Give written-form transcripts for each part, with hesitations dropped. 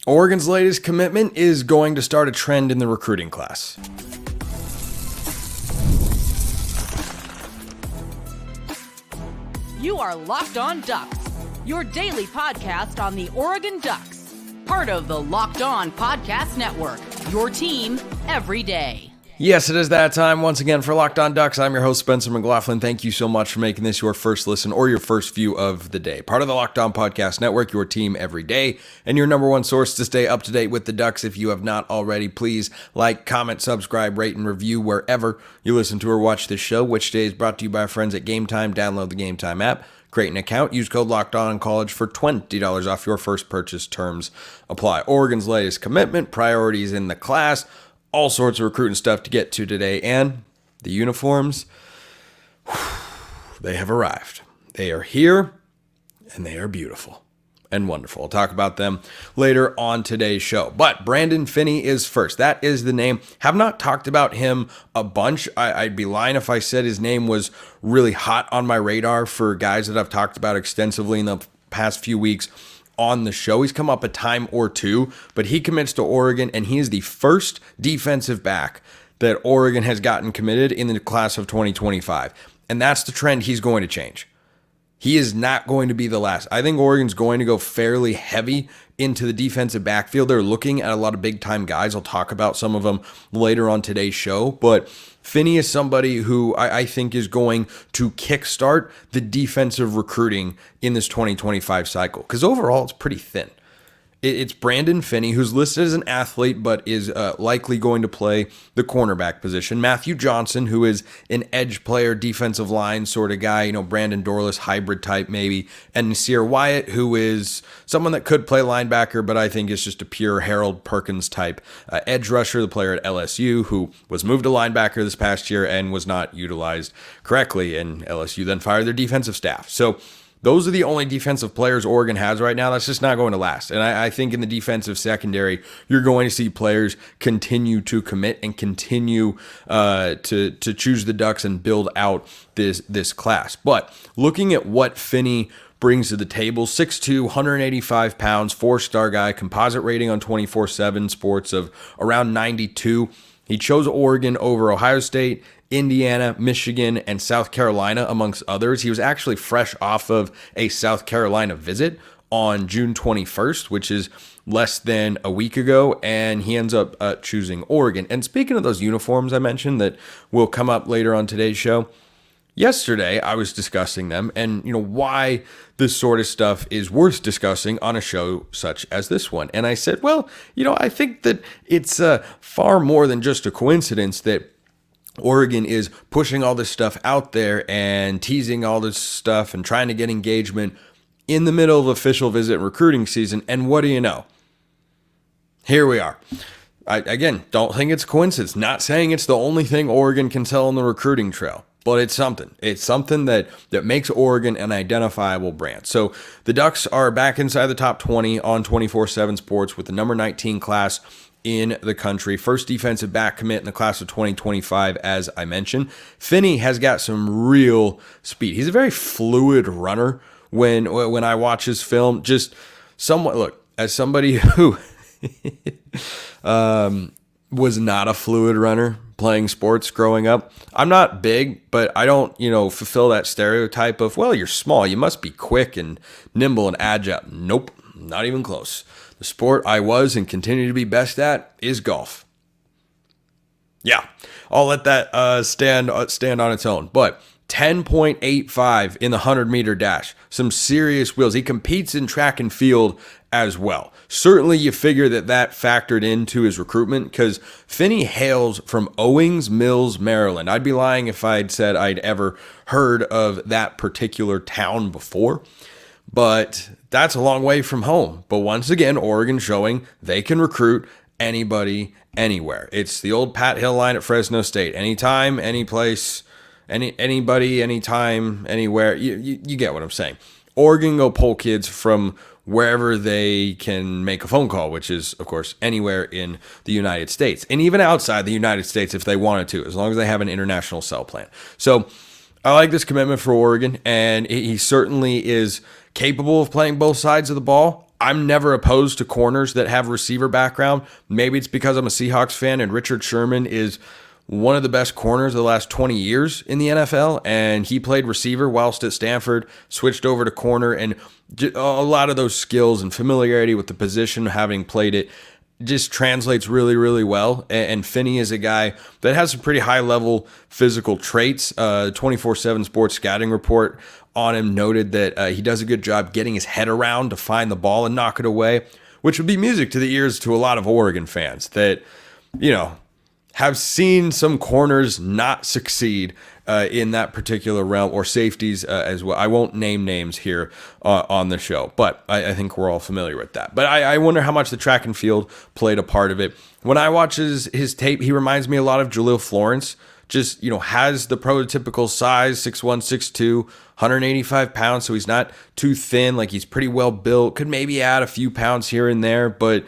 Oregon's latest commitment is going to start a trend in the recruiting class. You are Locked On Ducks, your daily podcast on the Oregon Ducks, part of the Locked On Podcast Network, your team every day. Yes, it is that time once again for Locked On Ducks. I'm your host, Spencer McLaughlin. Thank you so much for making this your first listen or your first view of the day. Part of the Locked On Podcast Network, your team every day, and your number one source to stay up to date with the Ducks. If you have not already, please like, comment, subscribe, rate, and review wherever you listen to or watch this show, which today is brought to you by our friends at Game Time. Download the Game Time app, create an account, use code LOCKEDONCollege for $20 off your first purchase. Terms apply. Oregon's latest commitment, priorities in the class, all sorts of recruiting stuff to get to today, and the uniforms, they have arrived. They are here, and they are beautiful and wonderful. I'll talk about them later on today's show. But Brandon Finney is first. That is the name. Have not talked about him a bunch. I'd be lying if I said his name was really hot on my radar for guys that I've talked about extensively in the past few weeks on the show. He's come up a time or two, but he commits to Oregon, and he is the first defensive back that Oregon has gotten committed in the class of 2025. And that's the trend he's going to change. He is not going to be the last. I think Oregon's going to go fairly heavy into the defensive backfield. They're looking at a lot of big-time guys. I'll talk about some of them later on today's show, but Finney is somebody who I think is going to kickstart the defensive recruiting in this 2025 cycle, because overall it's pretty thin. It's Brandon Finney, who's listed as an athlete, but is likely going to play the cornerback position. Matthew Johnson, who is an edge player, defensive line sort of guy, Brandon Dorless hybrid type maybe. And Nasir Wyatt, who is someone that could play linebacker, but I think is just a pure Harold Perkins type edge rusher, the player at LSU, who was moved to linebacker this past year and was not utilized correctly. And LSU then fired their defensive staff. So those are the only defensive players Oregon has right now. That's just not going to last. And I think in the defensive secondary, you're going to see players continue to commit and continue to choose the Ducks and build out this class. But looking at what Finney brings to the table, 6'2", 185 pounds, four-star guy, composite rating on 24/7 Sports of around 92. He chose Oregon over Ohio State, Indiana, Michigan, and South Carolina, amongst others. He was actually fresh off of a South Carolina visit on June 21st, which is less than a week ago, and he ends up choosing Oregon. And speaking of those uniforms I mentioned that will come up later on today's show, yesterday I was discussing them and why this sort of stuff is worth discussing on a show such as this one. And I said, well, I think that it's far more than just a coincidence that Oregon is pushing all this stuff out there and teasing all this stuff and trying to get engagement in the middle of official visit recruiting season. And what do you know? Here we are. I, again, don't think it's a coincidence. Not saying it's the only thing Oregon can tell on the recruiting trail, but it's something. It's something that makes Oregon an identifiable brand. So the Ducks are back inside the top 20 on 24/7 Sports with the number 19 class in the country. First defensive back commit in the class of 2025, as I mentioned. Finney has got some real speed. He's a very fluid runner when I watch his film. Just somewhat, look, as somebody who was not a fluid runner playing sports growing up, I'm not big, but I don't, fulfill that stereotype of, well, you're small, you must be quick and nimble and agile. Nope, not even close. The sport I was and continue to be best at is golf. Yeah, I'll let that stand on its own. But 10.85 in the 100-meter dash. Some serious wheels. He competes in track and field as well. Certainly you figure that factored into his recruitment because Finney hails from Owings Mills, Maryland. I'd be lying if I'd said I'd ever heard of that particular town before. But that's a long way from home. But once again, Oregon showing they can recruit anybody, anywhere. It's the old Pat Hill line at Fresno State. Anytime, any place, anybody, anytime, anywhere. You get what I'm saying. Oregon go pull kids from wherever they can make a phone call, which is, of course, anywhere in the United States. And even outside the United States if they wanted to, as long as they have an international cell plan. So I like this commitment for Oregon, and he certainly is capable of playing both sides of the ball. I'm never opposed to corners that have receiver background. Maybe it's because I'm a Seahawks fan and Richard Sherman is one of the best corners of the last 20 years in the NFL, and he played receiver whilst at Stanford, switched over to corner, and a lot of those skills and familiarity with the position, having played it, just translates really, really well. And Finney is a guy that has some pretty high-level physical traits. 24/7 Sports Scouting Report on him noted that he does a good job getting his head around to find the ball and knock it away, which would be music to the ears to a lot of Oregon fans that, have seen some corners not succeed in that particular realm, or safeties as well. I won't name names here on the show, but I think we're all familiar with that. But I wonder how much the track and field played a part of it. When I watch his tape, he reminds me a lot of Jaleel Florence. Just, has the prototypical size, 6'1", 6'2", 185 pounds, so he's not too thin. Like, he's pretty well built. Could maybe add a few pounds here and there, but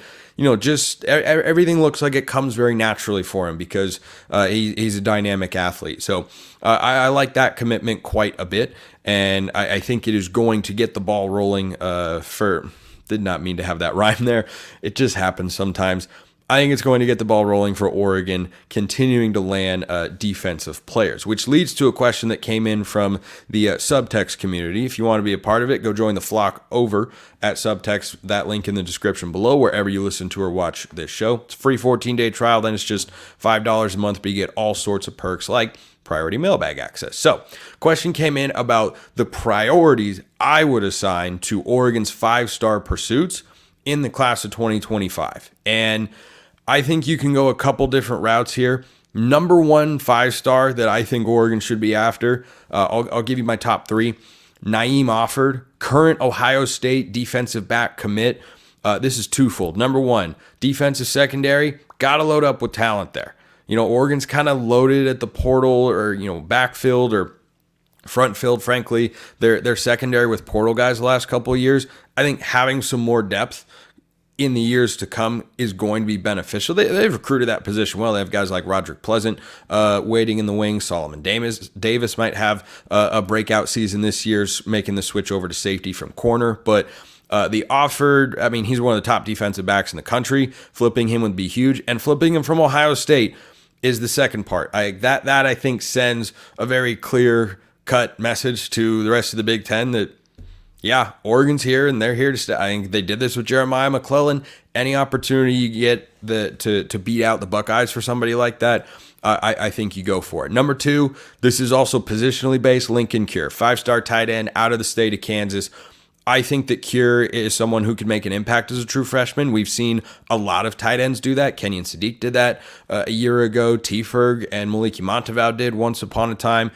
just everything looks like it comes very naturally for him because he's a dynamic athlete. So I like that commitment quite a bit, and I think it is going to get the ball rolling did not mean to have that rhyme there. It just happens sometimes. I think it's going to get the ball rolling for Oregon, continuing to land defensive players, which leads to a question that came in from the Subtext community. If you want to be a part of it, go join the flock over at Subtext. That link in the description below, wherever you listen to or watch this show. It's a free 14-day trial. Then it's just $5 a month, but you get all sorts of perks like priority mailbag access. So, question came in about the priorities I would assign to Oregon's 5-star pursuits in the class of 2025. And I think you can go a couple different routes here. Number one 5-star that I think Oregon should be after, I'll give you my top 3. Naeem Offord, current Ohio State defensive back commit. This is twofold. Number one, defensive secondary, got to load up with talent there. Oregon's kind of loaded at the portal or, backfield or front field, frankly. They're secondary with portal guys the last couple of years. I think having some more depth in the years to come is going to be beneficial. They've recruited that position well. They have guys like Roderick Pleasant waiting in the wings. Solomon Davis might have a breakout season this year, making the switch over to safety from corner. But the Offord, he's one of the top defensive backs in the country. Flipping him would be huge. And flipping him from Ohio State is the second part. That I think sends a very clear-cut message to the rest of the Big Ten that, yeah, Oregon's here and they're here to stay. I think they did this with Jeremiah McLaughlin. Any opportunity you get to beat out the Buckeyes for somebody like that, I think you go for it. Number 2, this is also positionally based, Lincoln Cure, 5-star tight end out of the state of Kansas. I think that Cure is someone who can make an impact as a true freshman. We've seen a lot of tight ends do that. Kenyon Sadiq did that a year ago. T. Ferg and Maliki Montevau did once upon a time.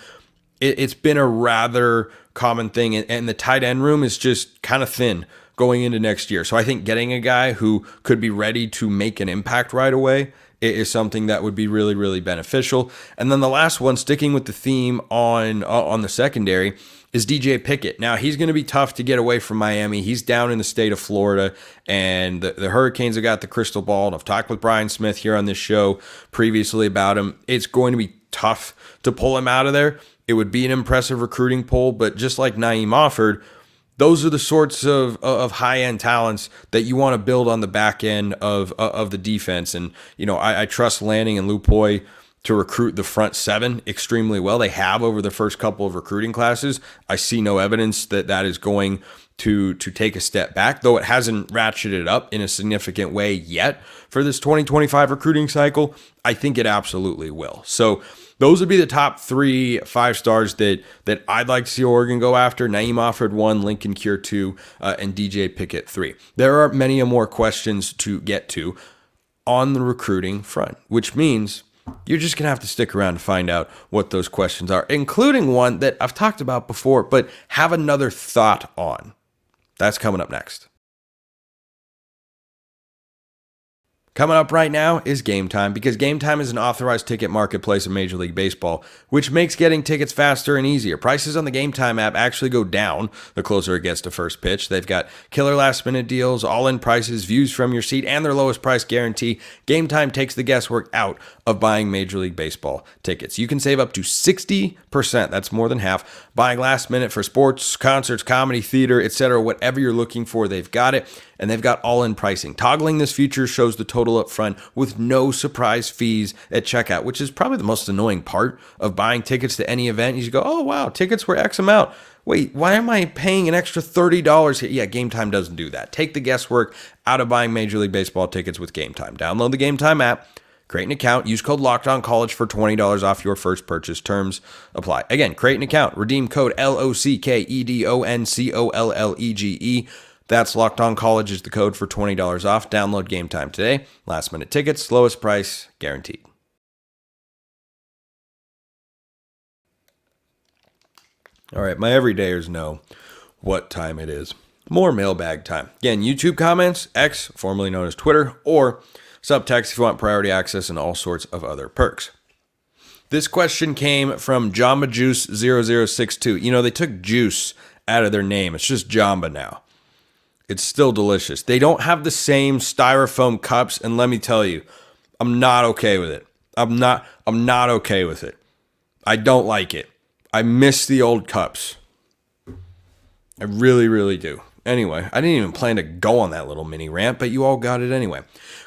It's been a rather common thing, and the tight end room is just kind of thin going into next year. So I think getting a guy who could be ready to make an impact right away is something that would be really, really beneficial. And then the last one, sticking with the theme on the secondary, is DJ Pickett. Now, he's going to be tough to get away from Miami. He's down in the state of Florida, and the Hurricanes have got the crystal ball. And I've talked with Brian Smith here on this show previously about him. It's going to be tough to pull him out of there. It would be an impressive recruiting poll, but just like Naeem Offord, those are the sorts of high-end talents that you want to build on the back end of the defense. And, I trust Lanning and Lupoy to recruit the front 7 extremely well. They have over the first couple of recruiting classes. I see no evidence that is going to take a step back, though it hasn't ratcheted up in a significant way yet for this 2025 recruiting cycle. I think it absolutely will. So those would be the top 3 5-stars that I'd like to see Oregon go after. Naeem Offord 1, Lincoln Cure 2, and DJ Pickett 3. There are many more questions to get to on the recruiting front, which means you're just going to have to stick around to find out what those questions are, including one that I've talked about before, but have another thought on. That's coming up next. Coming up right now is Game Time, because Game Time is an authorized ticket marketplace in Major League Baseball, which makes getting tickets faster and easier. Prices on the Game Time app actually go down the closer it gets to first pitch. They've got killer last-minute deals, all-in prices, views from your seat, and their lowest price guarantee. Game Time takes the guesswork out of buying Major League Baseball tickets. You can save up to 60%, that's more than half, buying last minute for sports, concerts, comedy, theater, etc. Whatever you're looking for, they've got it, and they've got all-in pricing. Toggling this feature shows the total up front with no surprise fees at checkout, which is probably the most annoying part of buying tickets to any event. You go, oh wow, tickets were X amount. Wait, why am I paying an extra $30 here? Yeah, Game Time doesn't do that. Take the guesswork out of buying Major League Baseball tickets with Game Time. Download the Game Time app, create an account, use code LOCKEDONCollege for $20 off your first purchase. Terms apply. Again, create an account, redeem code LOCKEDONCOLLEGE. That's Locked On College is the code for $20 off. Download Game Time today. Last minute tickets, lowest price, guaranteed. All right, my everydayers know what time it is. More mailbag time. Again, YouTube comments, X, formerly known as Twitter, or subtext if you want priority access and all sorts of other perks. This question came from Jamba Juice 0062. You know, they took juice out of their name. It's just Jamba now. It's still delicious. They don't have the same styrofoam cups, and let me tell you, I'm not okay with it. I'm not okay with it. I don't like it. I miss the old cups. I really, really do. Anyway, I didn't even plan to go on that little mini rant, but you all got it anyway.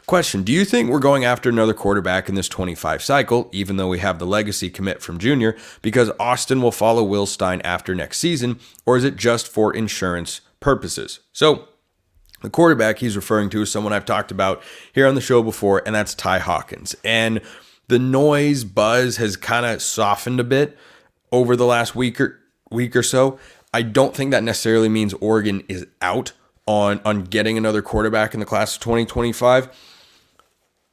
Question, do you think we're going after another quarterback in this 25 cycle, even though we have the legacy commit from Junior, because Austin will follow Will Stein after next season, or is it just for insurance purposes? So, the quarterback he's referring to is someone I've talked about here on the show before, and that's Ty Hawkins. And the noise buzz has kind of softened a bit over the last week or so. I don't think that necessarily means Oregon is out on getting another quarterback in the class of 2025.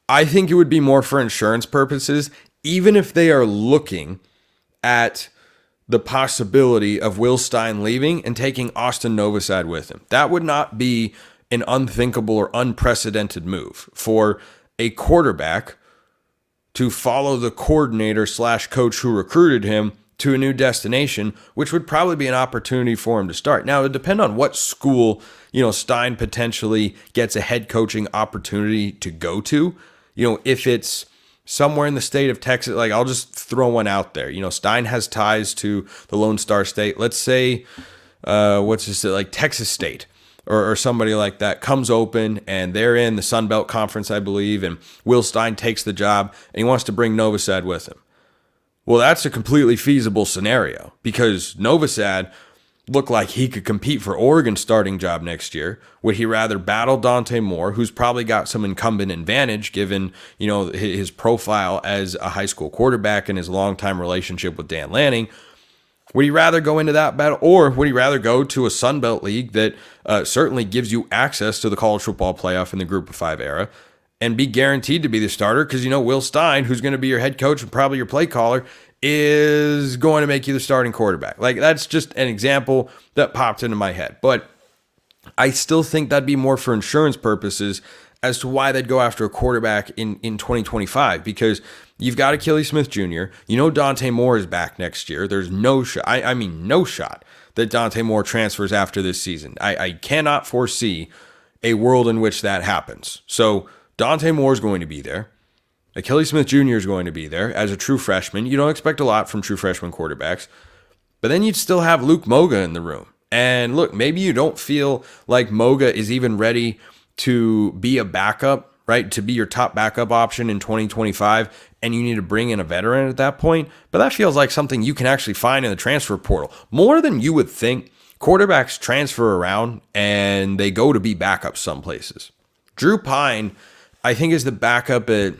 I think it would be more for insurance purposes, even if they are looking at the possibility of Will Stein leaving and taking Austin Novosad with him. That would not be an unthinkable or unprecedented move for a quarterback to follow the coordinator / coach who recruited him to a new destination, which would probably be an opportunity for him to start. Now, it would depend on what school, Stein potentially gets a head coaching opportunity to go to. If it's somewhere in the state of Texas, like I'll just throw one out there. Stein has ties to the Lone Star State. Let's say, Texas State. Or somebody like that comes open and they're in the Sun Belt Conference, I believe, and Will Stein takes the job and he wants to bring Novosad with him. Well, that's a completely feasible scenario because Novosad looked like he could compete for Oregon's starting job next year. Would he rather battle Dante Moore, who's probably got some incumbent advantage given, his profile as a high school quarterback and his longtime relationship with Dan Lanning? Would he rather go into that battle, or would he rather go to a Sun Belt league that certainly gives you access to the college football playoff in the Group of 5 era and be guaranteed to be the starter? Because Will Stein, who's going to be your head coach and probably your play caller, is going to make you the starting quarterback. Like, that's just an example that popped into my head. But I still think that'd be more for insurance purposes as to why they'd go after a quarterback in 2025, because you've got Achilles Smith Jr. Dante Moore is back next year. There's no shot. I mean, no shot that Dante Moore transfers after this season. I cannot foresee a world in which that happens. So Dante Moore is going to be there. Achilles Smith Jr. is going to be there as a true freshman. You don't expect a lot from true freshman quarterbacks. But then you'd still have Luke Moga in the room. And look, maybe you don't feel like Moga is even ready to be a backup, right? To be your top backup option in 2025, and you need to bring in a veteran at that point. But that feels like something you can actually find in the transfer portal. More than you would think, quarterbacks transfer around and they go to be backups some places. Drew Pine, I think, is the backup at...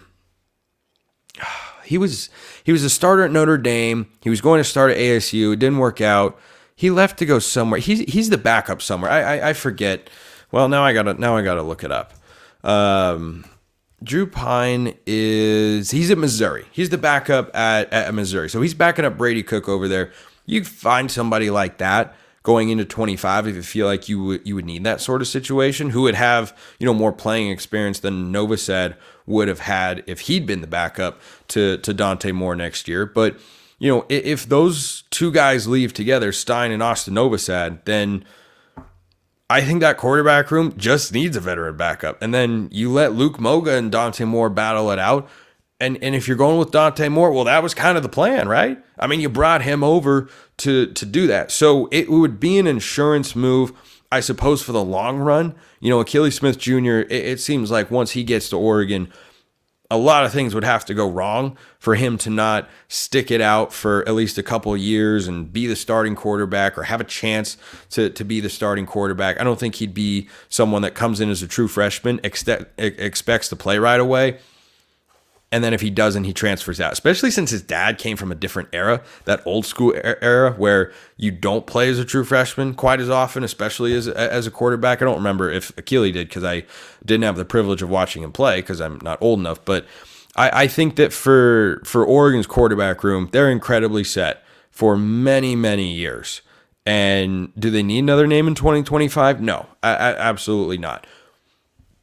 He was a starter at Notre Dame. He was going to start at ASU. It didn't work out. He left to go somewhere. He's the backup somewhere. I forget. Well, now I gotta look it up. Drew Pine he's at Missouri. He's the backup at Missouri. So he's backing up Brady Cook over there. You find somebody like that, going into 25 if you feel like you would need that sort of situation, who would have, more playing experience than Novosad would have had if he'd been the backup to Dante Moore next year. But, if those two guys leave together, Stein and Austin Novosad, then I think that quarterback room just needs a veteran backup. And then you let Luke Moga and Dante Moore battle it out. And if you're going with Dante Moore, well, that was kind of the plan, right? I mean, you brought him over to do that. So it would be an insurance move, I suppose, for the long run. Achilles Smith Jr., it seems like once he gets to Oregon, a lot of things would have to go wrong for him to not stick it out for at least a couple of years and be the starting quarterback or have a chance to be the starting quarterback. I don't think he'd be someone that comes in as a true freshman, expects to play right away. And then if he doesn't, he transfers out, especially since his dad came from a different era, that old school era where you don't play as a true freshman quite as often, especially as a quarterback. I don't remember if Achilles did because I didn't have the privilege of watching him play because I'm not old enough. But I think that for Oregon's quarterback room, they're incredibly set for many, many years. And do they need another name in 2025? No, absolutely not.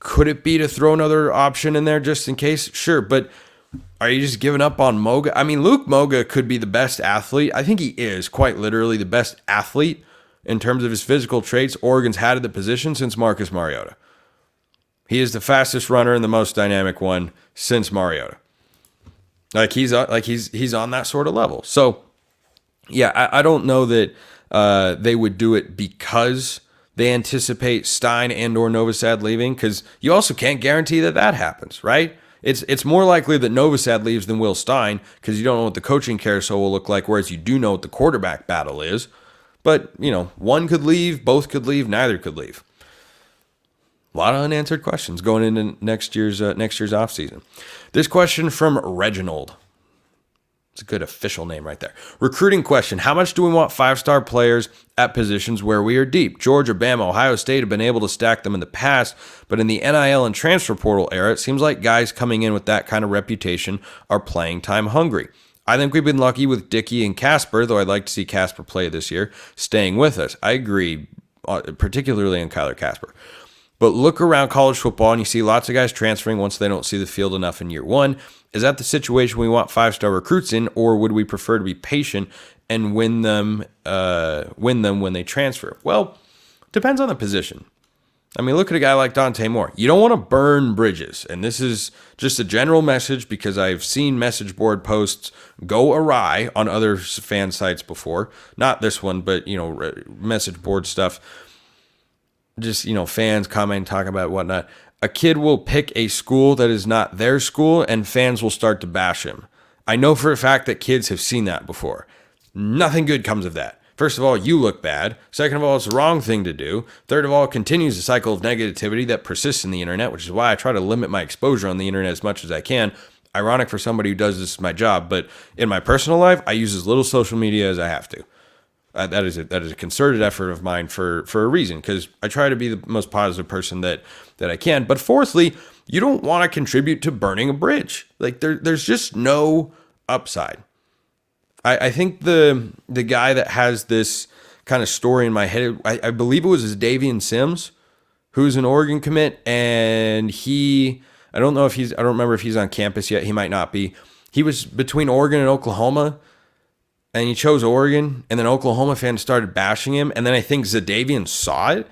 Could it be to throw another option in there just in case? Sure, but are you just giving up on Moga? I mean, Luke Moga could be the best athlete. I think he is quite literally the best athlete in terms of his physical traits Oregon's had at the position since Marcus Mariota. He is the fastest runner and the most dynamic one since Mariota. He's on that sort of level. So, yeah, I don't know that they would do it because they anticipate Stein and or Novosad leaving, because you also can't guarantee that happens, right? It's more likely that Novosad leaves than Will Stein because you don't know what the coaching carousel will look like, whereas you do know what the quarterback battle is. But, one could leave, both could leave, neither could leave. A lot of unanswered questions going into next year's offseason. This question from Reginald. It's a good official name right there. Recruiting question. How much do we want 5-star players at positions where we are deep? Georgia, Bama, Ohio State have been able to stack them in the past, but in the NIL and transfer portal era, it seems like guys coming in with that kind of reputation are playing time hungry. I think we've been lucky with Dickey and Casper, though I'd like to see Casper play this year, staying with us. I agree, particularly on Kyler Casper. But look around college football and you see lots of guys transferring once they don't see the field enough in year one. Is that the situation we want 5-star recruits in, or would we prefer to be patient and win them when they transfer? Well, depends on the position. I mean, look at a guy like Dante Moore. You don't want to burn bridges, and this is just a general message because I've seen message board posts go awry on other fan sites before. Not this one, but message board stuff. Just fans comment, talking about whatnot. A kid will pick a school that is not their school, and fans will start to bash him. I know for a fact that kids have seen that before. Nothing good comes of that. First of all, you look bad. Second of all, it's the wrong thing to do. Third of all, it continues a cycle of negativity that persists in the internet, which is why I try to limit my exposure on the internet as much as I can. Ironic for somebody who does this as my job, but in my personal life, I use as little social media as I have to. That is a concerted effort of mine for a reason, because I try to be the most positive person that I can. But fourthly, you don't want to contribute to burning a bridge. Like there's just no upside. I think the guy that has this kind of story in my head, I believe it was Davian Sims, who's an Oregon commit, and I don't remember if he's on campus yet. He might not be. He was between Oregon and Oklahoma. And he chose Oregon, and then Oklahoma fans started bashing him, and then I think Zadavian saw it.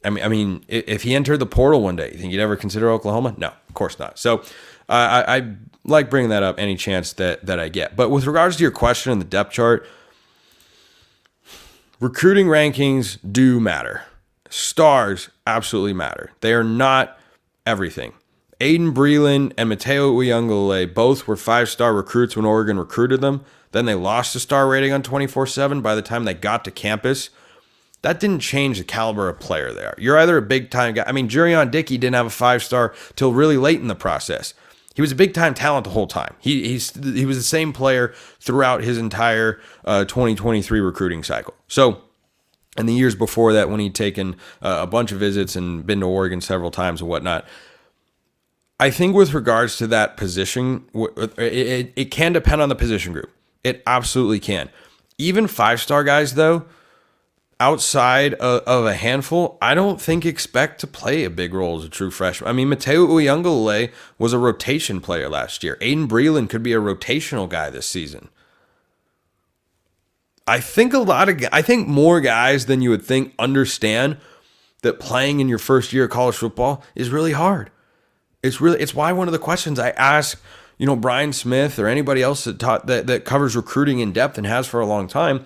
I mean, if he entered the portal one day, you think he'd ever consider Oklahoma? No, of course not. So I like bringing that up any chance that I get. But with regards to your question on the depth chart, recruiting rankings do matter. Stars absolutely matter. They are not everything. Aiden Breland and Mateo Uyunglele both were 5-star recruits when Oregon recruited them. Then they lost a star rating on 24/7 by the time they got to campus. That didn't change the caliber of player they are. You're either a big-time guy. I mean, Jurion Dickey didn't have a 5-star till really late in the process. He was a big-time talent the whole time. He was the same player throughout his entire 2023 recruiting cycle. So, in the years before that, when he'd taken a bunch of visits and been to Oregon several times and whatnot, I think with regards to that position, it can depend on the position group. It absolutely can. Even 5-star guys, though, outside of a handful, I don't think expect to play a big role as a true freshman. I mean, Mateo Uyunglele was a rotation player last year. Aiden Breland could be a rotational guy this season. I think more guys than you would think understand that playing in your first year of college football is really hard. It's why one of the questions I ask, Brian Smith or anybody else that covers recruiting in depth and has for a long time,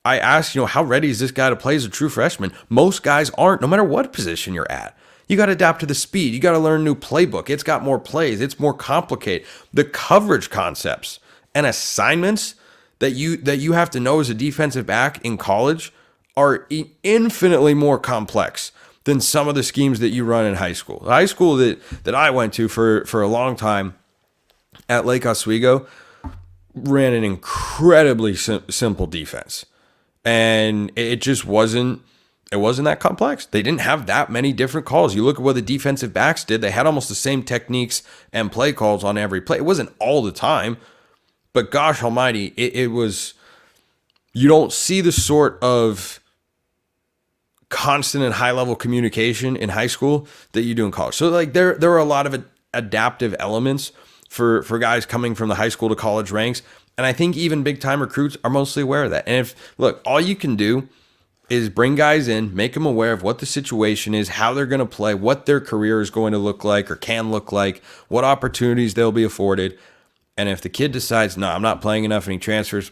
I ask, how ready is this guy to play as a true freshman? Most guys aren't, no matter what position you're at. You got to adapt to the speed. You got to learn a new playbook. It's got more plays. It's more complicated. The coverage concepts and assignments that you have to know as a defensive back in college are infinitely more complex than some of the schemes that you run in high school. The high school that I went to for a long time at Lake Oswego ran an incredibly simple defense. And it just wasn't that complex. They didn't have that many different calls. You look at what the defensive backs did. They had almost the same techniques and play calls on every play. It wasn't all the time, but gosh almighty, it was, you don't see the sort of constant and high-level communication in high school that you do in college. So like there are a lot of adaptive elements for guys coming from the high school to college ranks. And I think even big-time recruits are mostly aware of that. And all you can do is bring guys in, make them aware of what the situation is, how they're going to play, what their career is going to look like or can look like, what opportunities they'll be afforded. And if the kid decides, no, I'm not playing enough and he transfers,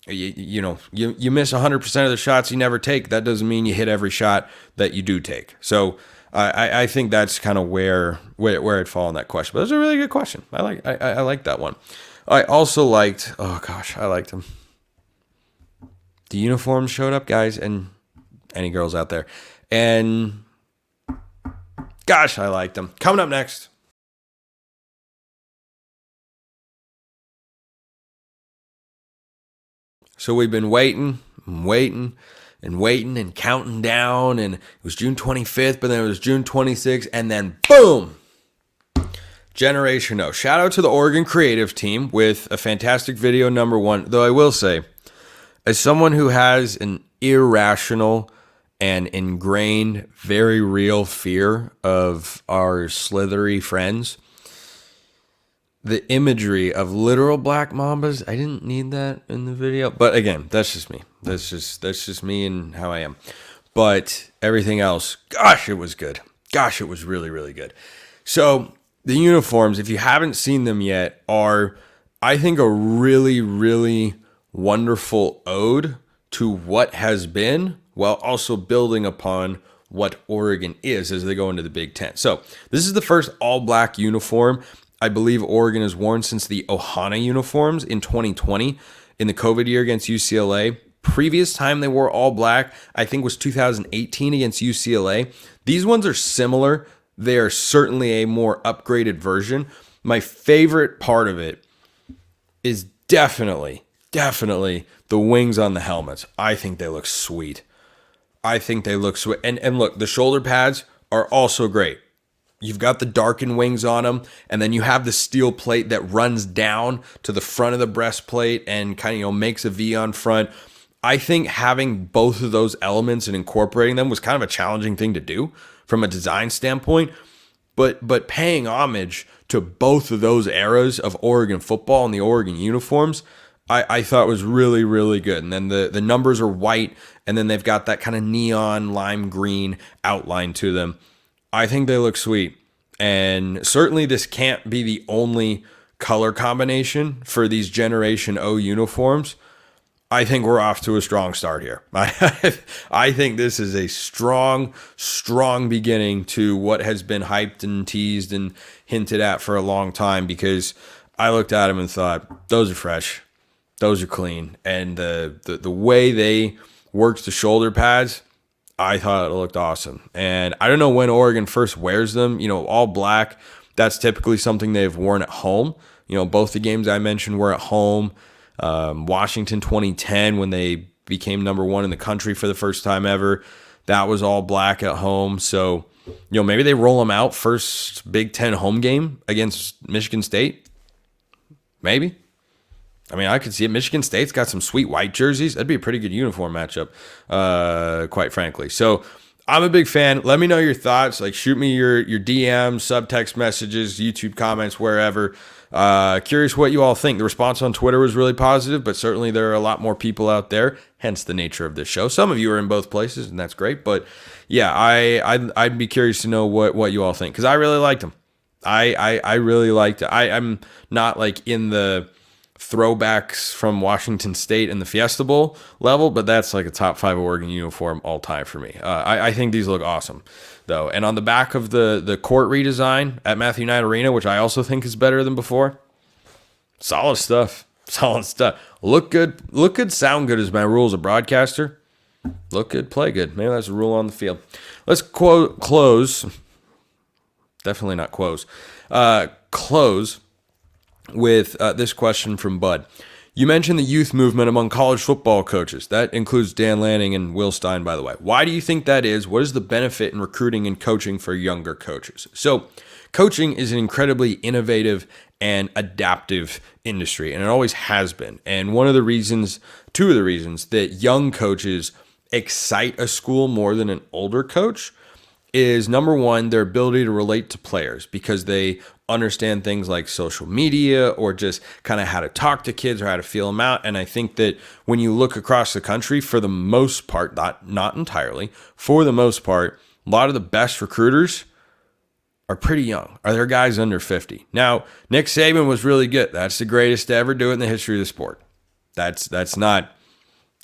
you miss 100% of the shots you never take. That doesn't mean you hit every shot that you do take. So I think that's kind of where it'd fall in that question. But it's a really good question. I like that one. I also liked, I liked them. The uniforms showed up, guys, and any girls out there. And gosh, I liked them. Coming up next. So we've been waiting and counting down, and it was June 25th, but then it was June 26th, and then boom! Generation O. Shout out to the Oregon creative team with a fantastic video, number one. Though I will say, as someone who has an irrational and ingrained, very real fear of our slithery friends, the imagery of literal black mambas, I didn't need that in the video. But again, that's just me. That's just me and how I am. But everything else, gosh, it was good. Gosh, it was really, really good. So the uniforms, if you haven't seen them yet, are, I think, a really, really wonderful ode to what has been, while also building upon what Oregon is as they go into the Big Ten. So this is the first all-black uniform I believe Oregon has worn since the Ohana uniforms in 2020 in the COVID year against UCLA. Previous time they wore all black, I think, was 2018 against UCLA. These ones are similar. They are certainly a more upgraded version. My favorite part of it is definitely the wings on the helmets. I think they look sweet. And look, the shoulder pads are also great. You've got the darkened wings on them, and then you have the steel plate that runs down to the front of the breastplate and kind of, makes a V on front. I think having both of those elements and incorporating them was kind of a challenging thing to do from a design standpoint, but paying homage to both of those eras of Oregon football and the Oregon uniforms, I thought was really, really good. And then the numbers are white, and then they've got that kind of neon lime green outline to them. I think they look sweet. And certainly this can't be the only color combination for these Generation O uniforms. I think we're off to a strong start here. I think this is a strong beginning to what has been hyped and teased and hinted at for a long time, because I looked at them and thought, those are fresh. Those are clean. And the way they worked the shoulder pads, I thought it looked awesome. And I don't know when Oregon first wears them. All black, that's typically something they've worn at home. Both the games I mentioned were at home. Washington 2010, when they became number one in the country for the first time ever, that was all black at home. So, maybe they roll them out first Big Ten home game against Michigan State. Maybe. I mean, I could see it. Michigan State's got some sweet white jerseys. That'd be a pretty good uniform matchup, quite frankly. So I'm a big fan. Let me know your thoughts. Like, shoot me your DMs, subtext messages, YouTube comments, wherever. Curious what you all think. The response on Twitter was really positive, but certainly there are a lot more people out there, hence the nature of this show. Some of you are in both places, and that's great. But yeah, I'd be curious to know what you all think, because I really liked him. I really liked it. I'm not like in the throwbacks from Washington State and the Fiesta Bowl level, but that's like a top 5 Oregon uniform all time for me. I think these look awesome, though. And on the back of the court redesign at Matthew Knight Arena, which I also think is better than before, solid stuff. Solid stuff. Look good, sound good is my rule as a broadcaster. Look good, play good. Maybe that's a rule on the field. Let's close. Definitely not close. Close with this question from Bud. You mentioned the youth movement among college football coaches. That includes Dan Lanning and Will Stein, by the way. Why do you think that is? What is the benefit in recruiting and coaching for younger coaches? So, coaching is an incredibly innovative and adaptive industry, and it always has been. And two of the reasons that young coaches excite a school more than an older coach is, number one, their ability to relate to players, because they understand things like social media or just kind of how to talk to kids or how to feel them out. And I think that when you look across the country, for the most part, not entirely, for the most part, a lot of the best recruiters are pretty young. Are there guys under 50? Now, Nick Saban was really good. That's the greatest to ever do it in the history of the sport. That's not,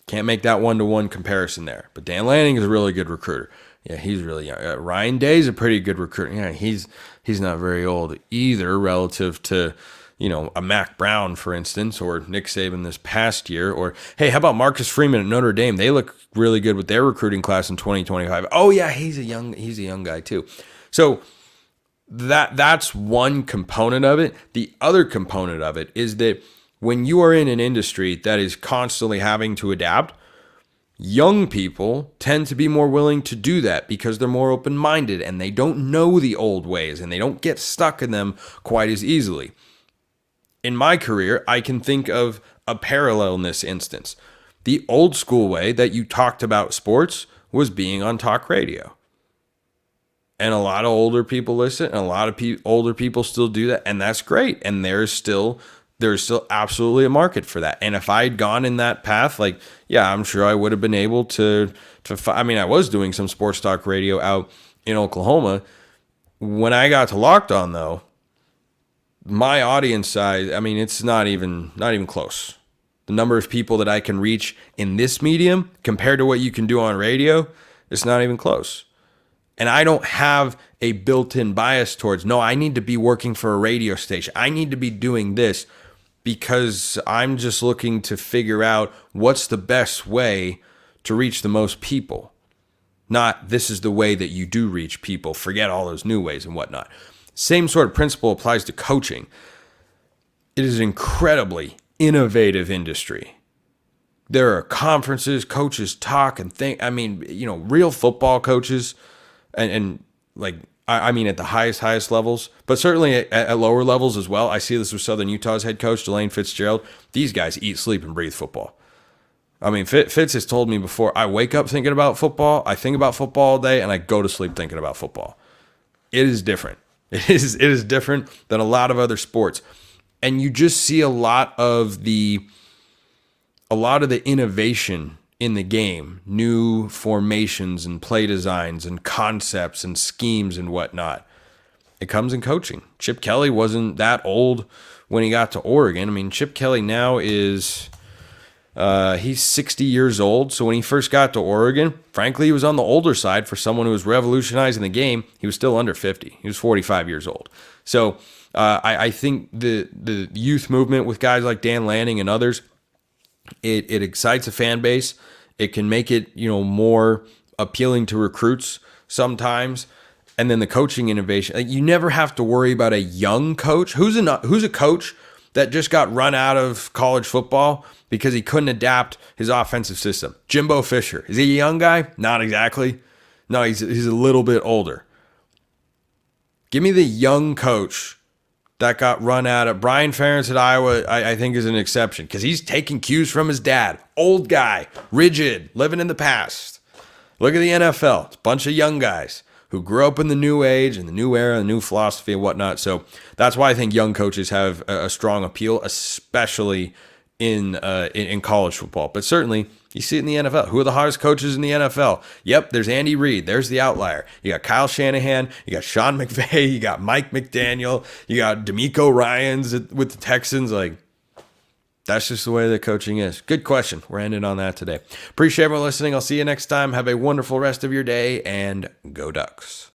can't make that one-to-one comparison there. But Dan Lanning is a really good recruiter. Yeah, he's really young. Ryan Day's a pretty good recruiter. Yeah, he's not very old either, relative to, a Mac Brown, for instance, or Nick Saban this past year. Or, hey, how about Marcus Freeman at Notre Dame? They look really good with their recruiting class in 2025. Oh yeah, he's a young guy too. So that's one component of it. The other component of it is that when you are in an industry that is constantly having to adapt, young people tend to be more willing to do that because they're more open-minded and they don't know the old ways and they don't get stuck in them quite as easily. In my career, I can think of a parallel in this instance. The old school way that you talked about sports was being on talk radio. And a lot of older people listen, and a lot of older people still do that, and that's great. And there's still absolutely a market for that. And if I had gone in that path, I'm sure I would have been able to I was doing some sports talk radio out in Oklahoma. When I got to Locked On, though, my audience size, it's not even close. The number of people that I can reach in this medium compared to what you can do on radio, it's not even close. And I don't have a built-in bias towards, no, I need to be working for a radio station. I need to be doing this, because I'm just looking to figure out what's the best way to reach the most people. Not, this is the way that you do reach people. Forget all those new ways and whatnot. Same sort of principle applies to coaching. It is an incredibly innovative industry. There are conferences, coaches talk and think. Real football coaches and at the highest levels, but certainly at lower levels as well. I see this with Southern Utah's head coach, Delane Fitzgerald. These guys eat, sleep, and breathe football. Fitz has told me before, I wake up thinking about football, I think about football all day, and I go to sleep thinking about football. It is different. It is different than a lot of other sports. And you just see a lot of the innovation in the game, new formations and play designs and concepts and schemes and whatnot. It comes in coaching. Chip Kelly wasn't that old when he got to Oregon. Chip Kelly now is, he's 60 years old. So when he first got to Oregon, frankly, he was on the older side for someone who was revolutionizing the game. He was still under 50. He was 45 years old. So I think the youth movement with guys like Dan Lanning and others, it excites a fan base. It can make it, more appealing to recruits sometimes. And then the coaching innovation, you never have to worry about a young coach. Who's a coach that just got run out of college football because he couldn't adapt his offensive system? Jimbo Fisher. Is he a young guy? Not exactly. No, he's a little bit older. Give me the young coach that got run out of. Brian Ferentz at Iowa, I think, is an exception because he's taking cues from his dad. Old guy, rigid, living in the past. Look at the NFL. It's a bunch of young guys who grew up in the new age and the new era, the new philosophy and whatnot. So that's why I think young coaches have a strong appeal, especially in college football. But certainly, you see it in the NFL. Who are the hottest coaches in the NFL? Yep, there's Andy Reid. There's the outlier. You got Kyle Shanahan. You got Sean McVay. You got Mike McDaniel. You got DeMeco Ryans with the Texans. Like, that's just the way the coaching is. Good question. We're ending on that today. Appreciate everyone listening. I'll see you next time. Have a wonderful rest of your day, and go Ducks.